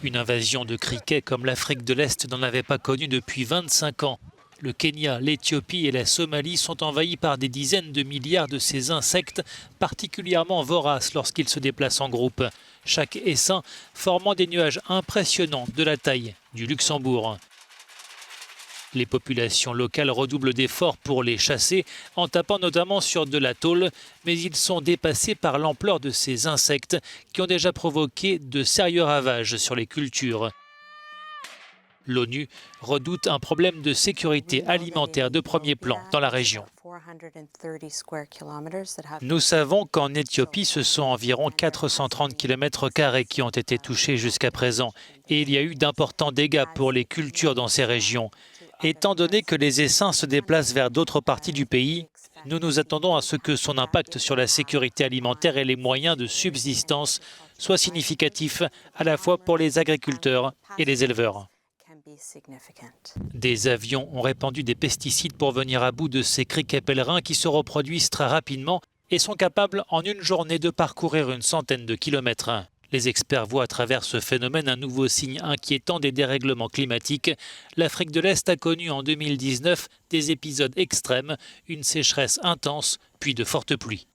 Une invasion de criquets comme l'Afrique de l'Est n'en avait pas connu depuis 25 ans. Le Kenya, l'Éthiopie et la Somalie sont envahis par des dizaines de milliards de ces insectes particulièrement voraces lorsqu'ils se déplacent en groupe. Chaque essaim formant des nuages impressionnants de la taille du Luxembourg. Les populations locales redoublent d'efforts pour les chasser, en tapant notamment sur de la tôle, mais ils sont dépassés par l'ampleur de ces insectes qui ont déjà provoqué de sérieux ravages sur les cultures. L'ONU redoute un problème de sécurité alimentaire de premier plan dans la région. Nous savons qu'en Éthiopie, ce sont environ 430 km² qui ont été touchés jusqu'à présent, et il y a eu d'importants dégâts pour les cultures dans ces régions. Étant donné que les essaims se déplacent vers d'autres parties du pays, nous nous attendons à ce que son impact sur la sécurité alimentaire et les moyens de subsistance soit significatif à la fois pour les agriculteurs et les éleveurs. Des avions ont répandu des pesticides pour venir à bout de ces criquets pèlerins qui se reproduisent très rapidement et sont capables en une journée de parcourir une centaine de kilomètres. Les experts voient à travers ce phénomène un nouveau signe inquiétant des dérèglements climatiques. L'Afrique de l'Est a connu en 2019 des épisodes extrêmes, une sécheresse intense, puis de fortes pluies.